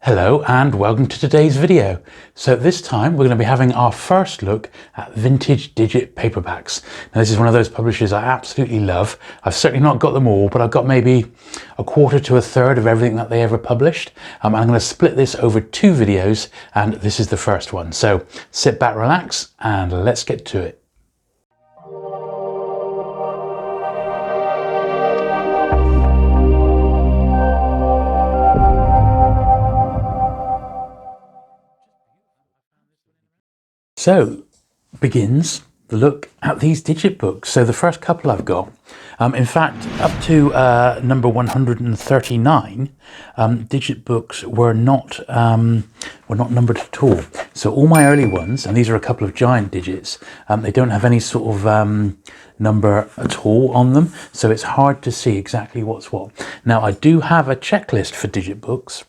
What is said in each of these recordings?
Hello and welcome to today's video. So this time we're going to be having our first look at vintage digit paperbacks. Now this is one of those publishers I absolutely love. I've certainly not got them all, but I've got maybe a quarter to a third of everything that they ever published. I'm going to split this over two videos and this is the first one. So sit back, relax and let's get to it. So begins the look at these digit books. So the first couple I've got, in fact, up to number 139, digit books were not numbered at all. So all my early ones, and these are a couple of giant digits, they don't have any sort of number at all on them. So it's hard to see exactly what's what. Now I do have a checklist for digit books,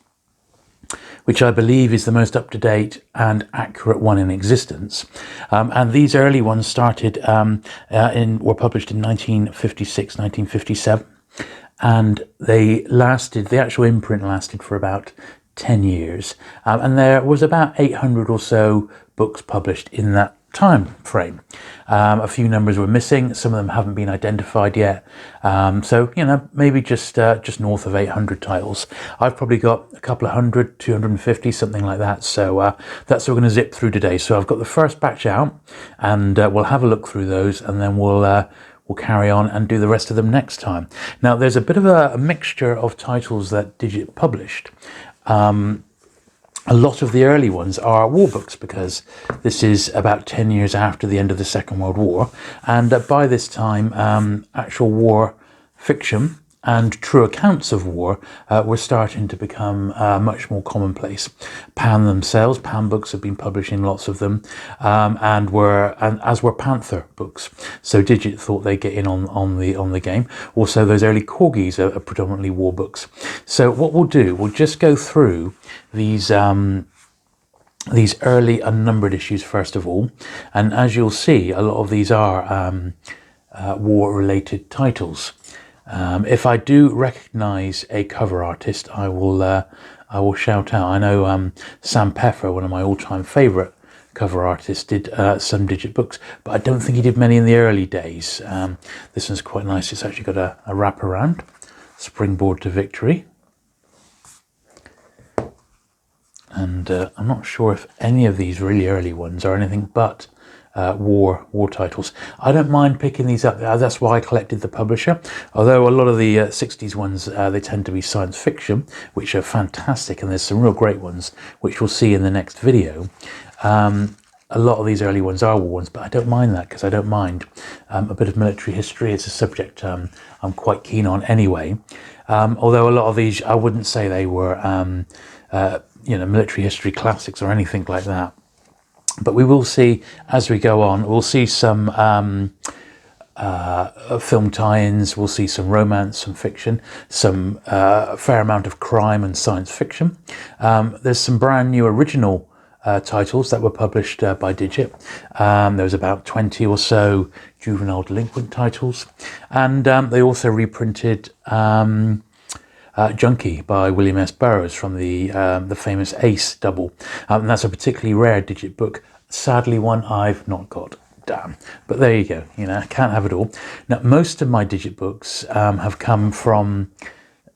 which I believe is the most up-to-date and accurate one in existence. And these early ones started were published in 1956, 1957, and the actual imprint lasted for about 10 years. And there was about 800 or so books published in that time frame. A few numbers were missing, some of them haven't been identified yet, so maybe just north of 800 titles. I've probably got a couple of hundred, 250, something like that, so that's what we're going to zip through today. So I've got the first batch out and we'll have a look through those and then we'll carry on and do the rest of them next time. Now there's a bit of a mixture of titles that Digit published. A lot of the early ones are war books because this is about 10 years after the end of the Second World War, and by this time actual war fiction and true accounts of war were starting to become much more commonplace. Pan books have been publishing lots of them, and as were Panther books. So Digit thought they'd get in on the game. Also, those early corgis are predominantly war books. So what we'll do, we'll just go through these early unnumbered issues first of all, and as you'll see, a lot of these are war-related titles. If I do recognise a cover artist, I will shout out. I know Sam Peffer, one of my all-time favourite cover artists, did some digit books, but I don't think he did many in the early days. This one's quite nice. It's actually got a wraparound, Springboard to Victory. And I'm not sure if any of these really early ones are anything but war titles. I don't mind picking these up. That's why I collected the publisher. Although a lot of the 60s ones, they tend to be science fiction, which are fantastic, and there's some real great ones, which we'll see in the next video. A lot of these early ones are war ones, but I don't mind that because I don't mind a bit of military history. It's a subject I'm quite keen on anyway. Although a lot of these, I wouldn't say they were military history classics or anything like that. But we will see as we go on. We'll see some film tie-ins. We'll see some romance, some fiction, some fair amount of crime and science fiction. There's some brand new original titles that were published by Digit. There was about 20 or so juvenile delinquent titles, and they also reprinted Junkie by William S. Burroughs from the famous Ace double, and that's a particularly rare Digit book. Sadly, one I've not got. Damn, but there you go. I can't have it all. Now, most of my Digit books have come from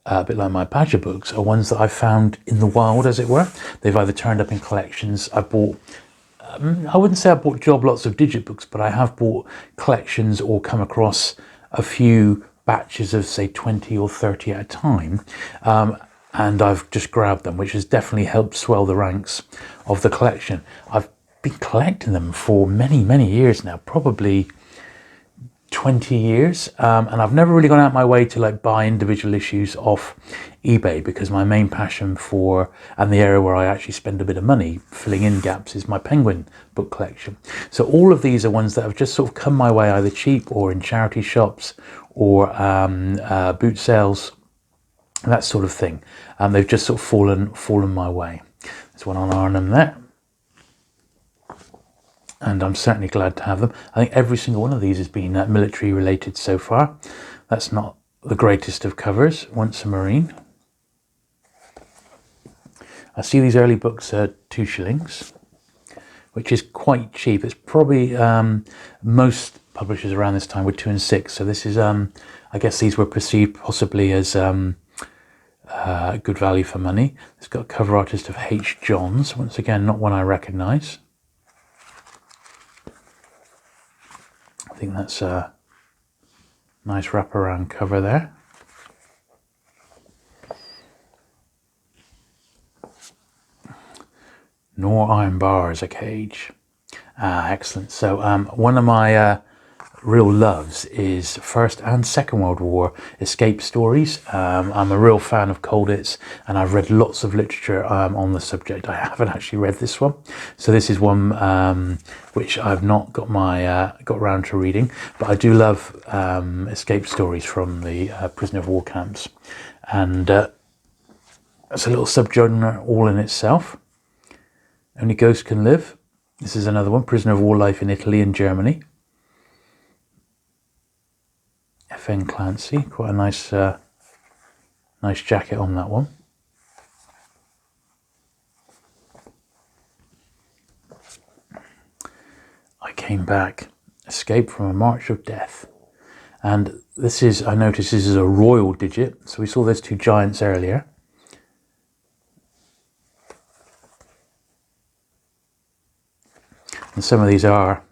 a bit like my Badger books, are ones that I found in the wild, as it were. They've either turned up in collections. I bought. I wouldn't say I bought job lots of Digit books, but I have bought collections or come across a few batches of say 20 or 30 at a time, and I've just grabbed them, which has definitely helped swell the ranks of the collection. I've been collecting them for many years now, probably 20 years, and I've never really gone out my way to buy individual issues off eBay, because my main passion and the area where I actually spend a bit of money filling in gaps is my Penguin book collection. So all of these are ones that have just sort of come my way either cheap or in charity shops or boot sales, that sort of thing. They've just sort of fallen my way. There's one on Arnhem There, and I'm certainly glad to have them. I think every single one of these has been military related so far. That's not the greatest of covers. Once a Marine. I see these early books are 2 shillings, which is quite cheap. It's probably most publishers around this time were 2 and 6. So this is, I guess these were perceived possibly as good value for money. It's got a cover artist of H. Johns. Once again, not one I recognise. I think that's a nice wraparound cover there. Nor iron bars a cage. Excellent. So one of my real loves is First and Second World War escape stories. I'm a real fan of Colditz, and I've read lots of literature on the subject. I haven't actually read this one, so this is one which I've not got around to reading, but I do love escape stories from the prisoner of war camps, and it's a little subgenre all in itself. Only Ghosts Can Live. This is another one, prisoner of war life in Italy and Germany. F.N. Clancy, quite a nice nice jacket on that one. I Came Back, Escape from a March of Death. And this is, I noticed this is a royal digit. So we saw those 2 giants earlier. And some of these are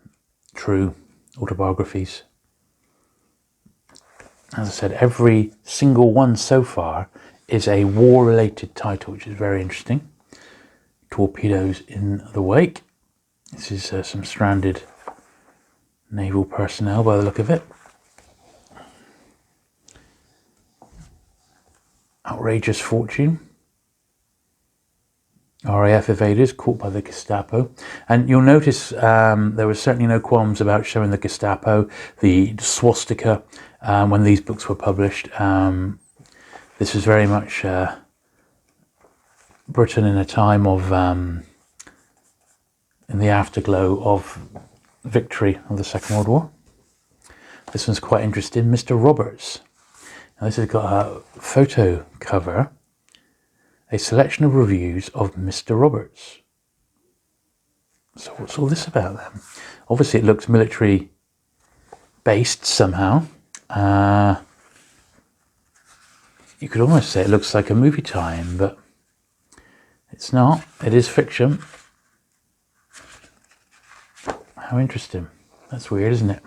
true autobiographies. As I said, every single one so far is a war-related title, which is very interesting. Torpedoes in the Wake. This is some stranded naval personnel by the look of it. Outrageous Fortune. RAF evaders caught by the Gestapo. And you'll notice there was certainly no qualms about showing the Gestapo, the swastika, when these books were published. This was very much Britain in a time of, in the afterglow of victory of the Second World War. This one's quite interesting, Mr. Roberts. Now this has got a photo cover. A selection of reviews of Mr. Roberts. So what's all this about then? Obviously it looks military based somehow. You could almost say it looks like a movie tie-in, but it's not. It is fiction. How interesting. That's weird, isn't it?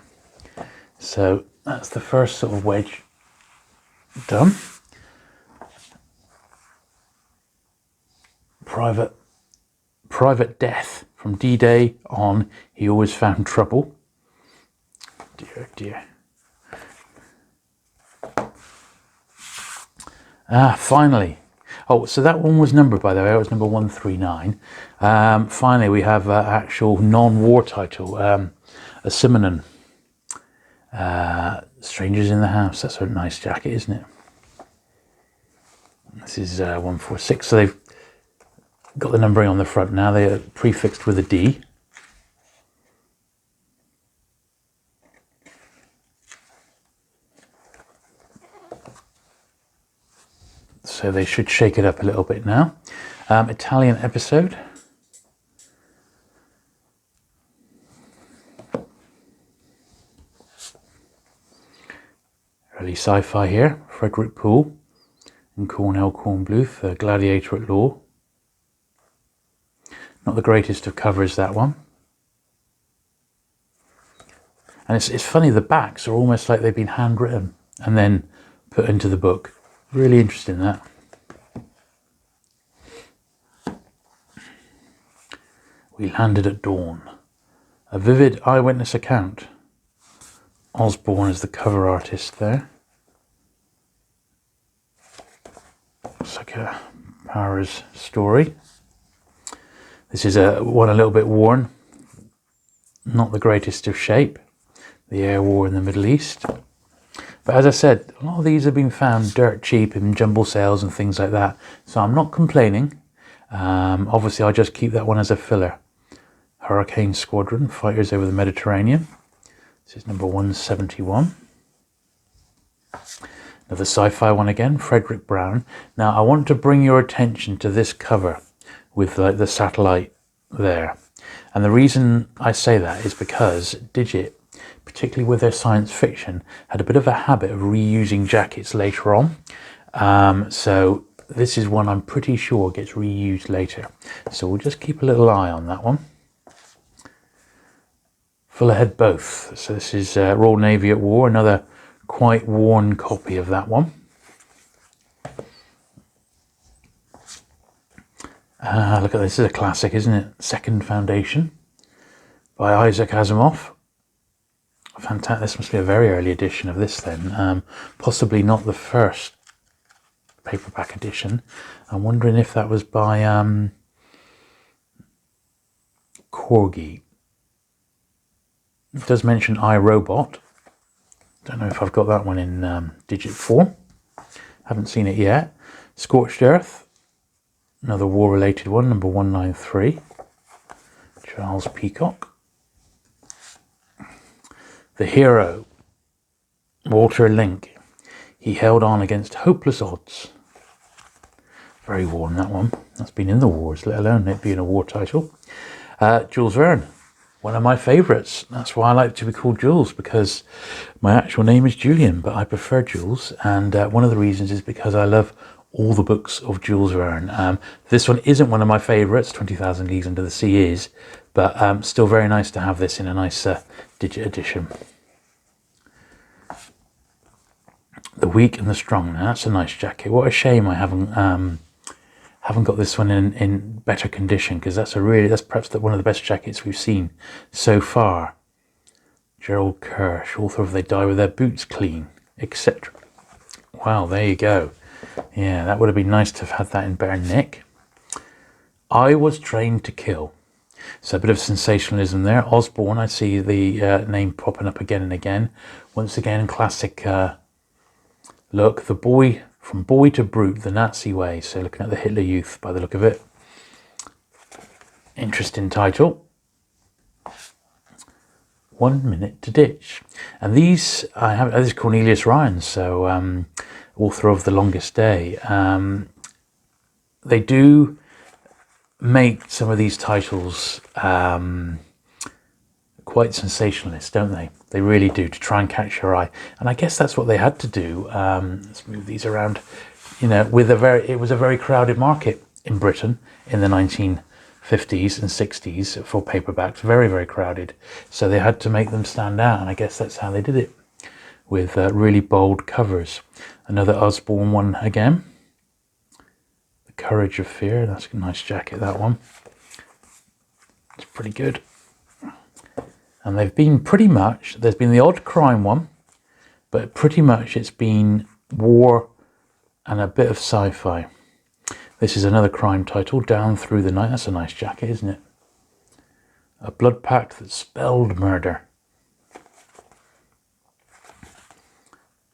So that's the first sort of wedge done. Private Death. From D-Day on, he always found trouble. Dear, dear. Finally. Oh, so that one was numbered, by the way. It was number 139. Finally, we have an actual non-war title. A Simonon. Strangers in the House. That's a nice jacket, isn't it? This is 146. So they've got the numbering on the front now. They are prefixed with a D. So they should shake it up a little bit now. Italian episode. Early sci-fi here. Frederick Poole and Cornell Cornbluth, Gladiator at Law. Not the greatest of covers, that one. And it's funny, the backs are almost like they've been handwritten and then put into the book. Really interesting, that. We landed at dawn. A vivid eyewitness account. Osborn is the cover artist there. Looks like a Powers story. This is one a little bit worn. Not the greatest of shape. The air war in the Middle East. But as I said, a lot of these have been found dirt cheap in jumble sales and things like that. So I'm not complaining. Obviously, I'll just keep that one as a filler. Hurricane Squadron, Fighters over the Mediterranean. This is number 171. Another sci-fi one again, Fragrant Brown. Now, I want to bring your attention to this cover. with like the satellite there. And the reason I say that is because Digit, particularly with their science fiction, had a bit of a habit of reusing jackets later on. So this is one I'm pretty sure gets reused later. So we'll just keep a little eye on that one. Full ahead both. So this is Royal Navy at War, another quite worn copy of that one. Look at this, is a classic, isn't it? Second Foundation by Isaac Asimov. Fantastic. This must be a very early edition of this then. Possibly not the first paperback edition. I'm wondering if that was by Corgi. It does mention iRobot. Don't know if I've got that one in Digit 4. Haven't seen it yet. Scorched Earth. Another war-related one, number 193. Charles Peacock. The hero, Walter Link. He held on against hopeless odds. Very worn, that one. That's been in the wars, let alone it being a war title. Jules Verne, one of my favourites. That's why I like to be called Jules, because my actual name is Julian, but I prefer Jules. And one of the reasons is because I love all the books of Jules Verne. This one isn't one of my favourites, 20,000 Leagues Under the Sea is, but still very nice to have this in a nice Digit edition. The Weak and the Strong. Now that's a nice jacket. What a shame I haven't got this one in better condition, because that's perhaps one of the best jackets we've seen so far. Gerald Kirsch, author of They Die With Their Boots Clean, etc. Wow, there you go. Yeah, that would have been nice to have had that in bare nick. I Was Trained to Kill. So a bit of sensationalism there. Osborn, I see the name popping up again and again. Once again, classic look. The boy, from boy to brute, the Nazi way. So looking at the Hitler Youth by the look of it. Interesting title. 1 Minute to Ditch. And these, this is Cornelius Ryan, so author of The Longest Day. They do make some of these titles quite sensationalist, don't they? They really do, to try and catch your eye. And I guess that's what they had to do. Let's move these around. You know, it was a very crowded market in Britain in the 1950s and 60s for paperbacks. Very, very crowded. So they had to make them stand out, and I guess that's how they did it, with really bold covers. Another Osborn one again. The Courage of Fear. That's a nice jacket, that one. It's pretty good. And they've been pretty much, there's been the odd crime one, but pretty much it's been war and a bit of sci-fi. This is another crime title, Down Through the Night. That's a nice jacket, isn't it? A blood pact that spelled murder.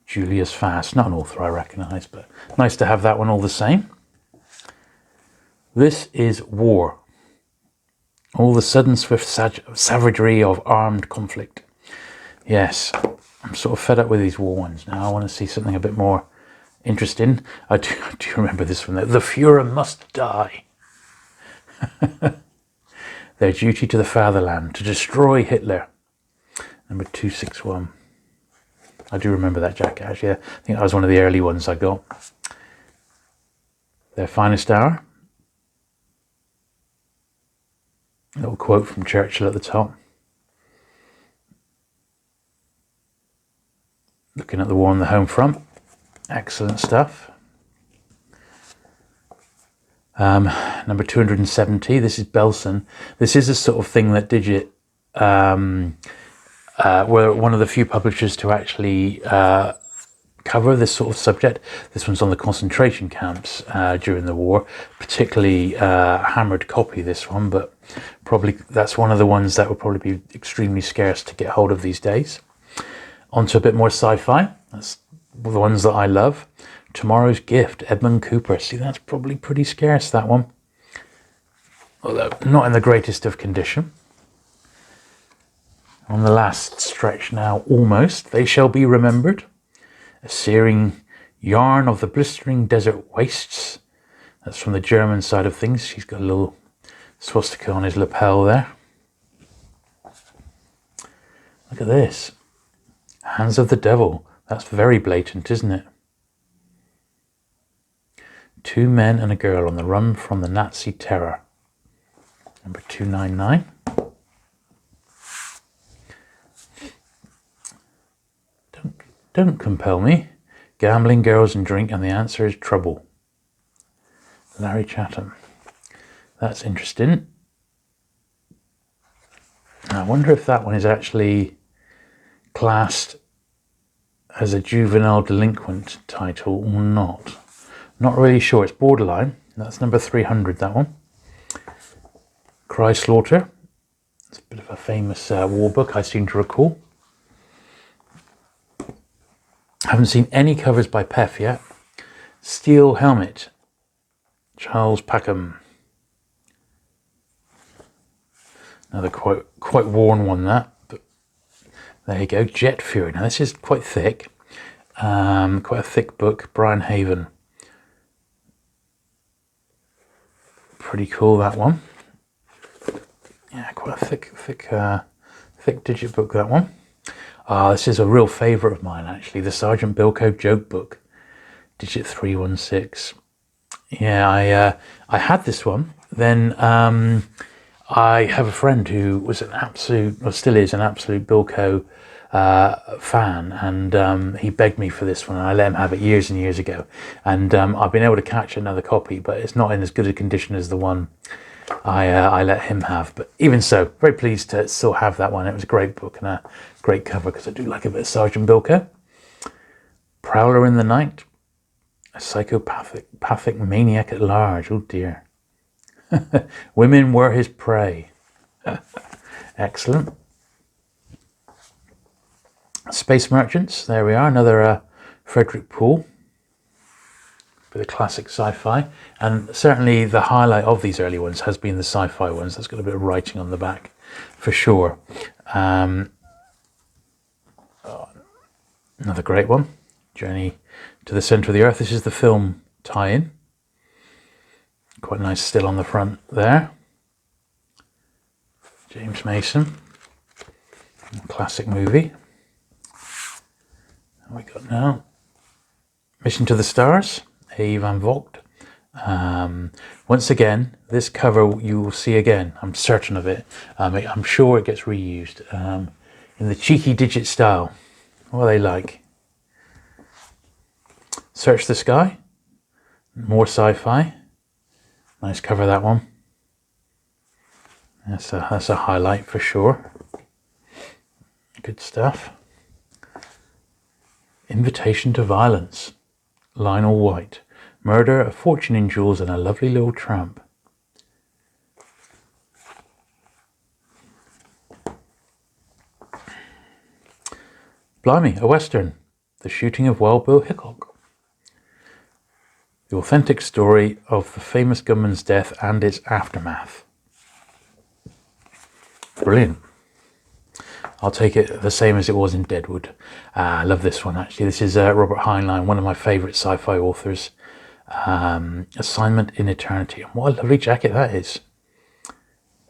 Julius Fast, not an author I recognise, but nice to have that one all the same. This is War. All the sudden swift savagery of armed conflict. Yes, I'm sort of fed up with these war ones now. I want to see something a bit more interesting. I do remember this one. The Führer must die. Their duty to the fatherland, to destroy Hitler. Number 261. I do remember that jacket, actually. I think that was one of the early ones I got. Their Finest Hour. A little quote from Churchill at the top. Looking at the war on the home front. Excellent stuff. Number 270. This is Belson. This is a sort of thing that Digit were one of the few publishers to actually cover this sort of subject. This one's on the concentration camps during the war. Particularly hammered copy, this one, but probably that's one of the ones that would probably be extremely scarce to get hold of these days. On to a bit more sci-fi. That's the ones that I love. Tomorrow's Gift, Edmund Cooper. See, that's probably pretty scarce, that one. Although not in the greatest of condition. On the last stretch now, almost. They Shall Be Remembered. A searing yarn of the blistering desert wastes. That's from the German side of things. She's got a little swastika on his lapel there. Look at this. Hands of the Devil. That's very blatant, isn't it? 2 men and a girl on the run from the Nazi terror. Number 299. Don't compel me. Gambling, girls and drink, and the answer is trouble. Larry Chatham. That's interesting. I wonder if that one is actually classed as a juvenile delinquent title or not. Not really sure. It's borderline. That's number 300, that one. Cry Slaughter. It's a bit of a famous war book, I seem to recall. Haven't seen any covers by Pef yet. Steel Helmet. Charles Packham. Another quite worn one, that. But there you go. Jet Fury. Now this is quite thick. Quite a thick book. Brian Haven. Pretty cool, that one. Yeah, quite a thick digit book, that one. This is a real favourite of mine, actually. The Sgt Bilko joke book, digit 316. Yeah, I had this one. Then I have a friend who was an absolute, or still is an absolute Bilko fan, and he begged me for this one, and I let him have it years and years ago. And I've been able to catch another copy, but it's not in as good a condition as the one I let him have. But even so, very pleased to still have that one. It was a great book and a great cover, because I do like a bit of Sgt Bilko. Prowler in the Night. A psychopathic maniac at large. Oh dear. Women were his prey. Excellent. Space Merchants. There we are. Another Frederick Poole. Bit of classic sci-fi. And certainly the highlight of these early ones has been the sci-fi ones. That's got a bit of writing on the back for sure. Another great one. Journey to the Centre of the Earth. This is the film tie-in. Quite nice still on the front there. James Mason. Classic movie. What we got now? Mission to the Stars. A. Van Vogt. Once again, this cover you will see again. I'm certain of it. I'm sure it gets reused in the cheeky digit style. What are they like? Search the Sky. More sci-fi. Nice cover, that one. That's a highlight for sure. Good stuff. Invitation to Violence. Lionel White. Murder, a fortune in jewels, and a lovely little tramp. Blimey, a Western. The Shooting of Wild Bill Hickok. The authentic story of the famous gunman's death and its aftermath. Brilliant. I'll take it the same as it was in Deadwood. I love this one, actually. This is Robert Heinlein, one of my favourite sci-fi authors. Assignment in Eternity. And what a lovely jacket that is.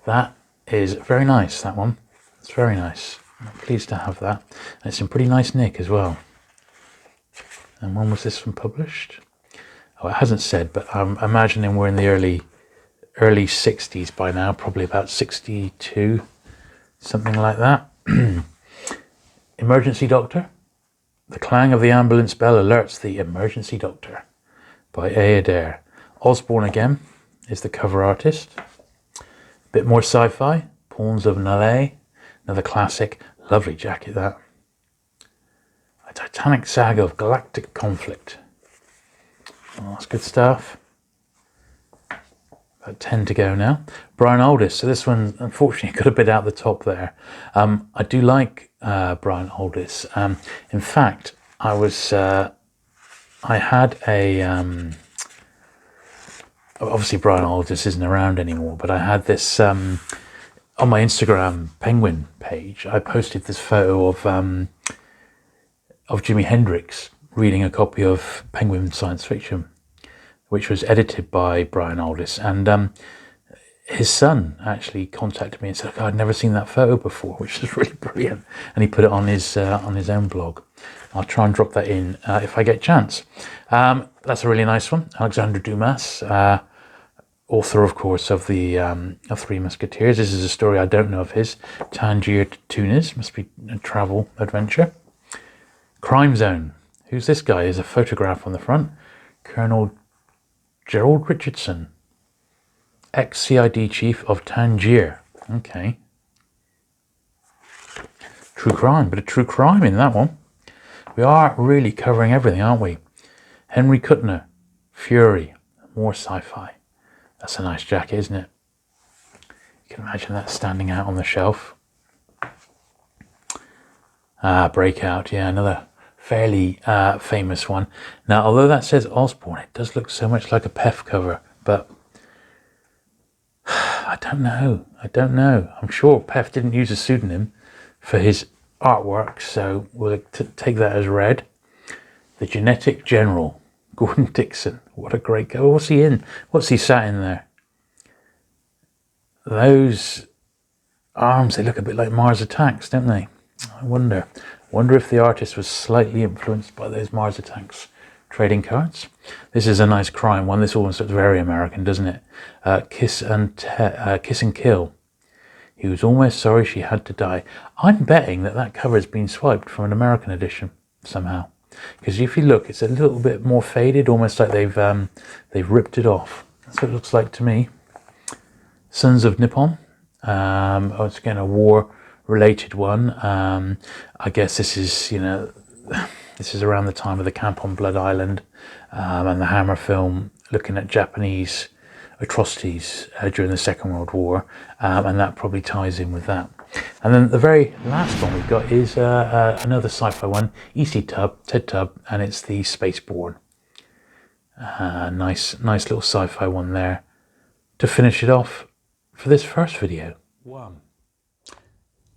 That is very nice, that one. It's very nice. I'm pleased to have that. And it's in pretty nice nick as well. And when was this one published? Oh, it hasn't said, but I'm imagining we're in the early 60s by now, probably about 62, something like that. Emergency Doctor. The clang of the ambulance bell alerts the emergency doctor, by A. Adair. Osborn again is the cover artist. A bit more sci-fi. Pawns of Null, another classic. Lovely jacket, that. A Titanic saga of galactic conflict. Oh, that's good stuff. About 10 to go now. Brian Aldous. So this one, unfortunately, got a bit out the top there. I do like Brian Aldous. In fact, I had a... obviously, Brian Aldous isn't around anymore, but I had this... on my Instagram Penguin page, I posted this photo of Jimi Hendrix reading a copy of Penguin Science Fiction, which was edited by Brian Aldous. And his son actually contacted me and said, I'd never seen that photo before, which is really brilliant. And he put it on his own blog. I'll try and drop that in if I get a chance. That's a really nice one. Alexandre Dumas, author, of course, of the of Three Musketeers. This is a story I don't know of his. Tangier to Tunis. Must be a travel adventure. Crime Zone. Who's this guy? There's a photograph on the front. Colonel Gerald Richardson, ex-CID chief of Tangier. Okay. True crime. Bit of true crime in that one. We are really covering everything, aren't we? Henry Kuttner, Fury, more sci-fi. That's a nice jacket, isn't it? You can imagine that standing out on the shelf. Breakout, yeah, another fairly famous one. Now, although that says Osborn, it does look so much like a PEF cover, but I don't know. I'm sure PEF didn't use a pseudonym for his artwork, so we'll take that as read. The Genetic General, Gordon Dixon. What a great guy. What's he in? What's he sat in there? Those arms, they look a bit like Mars Attacks, don't they? I wonder if the artist was slightly influenced by those Mars Attacks trading cards. This is a nice crime one. This almost looks very American, doesn't it? Kiss and Kill. He was almost sorry she had to die. I'm betting that cover has been swiped from an American edition somehow. Because if you look, it's a little bit more faded, almost like they've ripped it off. That's what it looks like to me. Sons of Nippon. It's again a war-related one. I guess this is, this is around the time of the Camp on Blood Island and the Hammer film, looking at Japanese atrocities during the Second World War, and that probably ties in with that. And then the very last one we've got is another sci-fi one, Ted Tubb, and it's the Spaceborne. Nice little sci-fi one there to finish it off for this first video.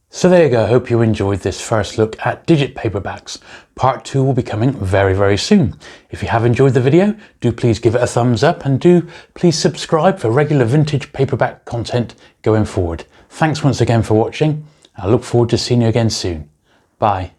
So there you go. I hope you enjoyed this first look at digit paperbacks. Part 2 will be coming very, very soon. If you have enjoyed the video, do please give it a thumbs up and do please subscribe for regular vintage paperback content going forward. Thanks once again for watching. I look forward to seeing you again soon. Bye.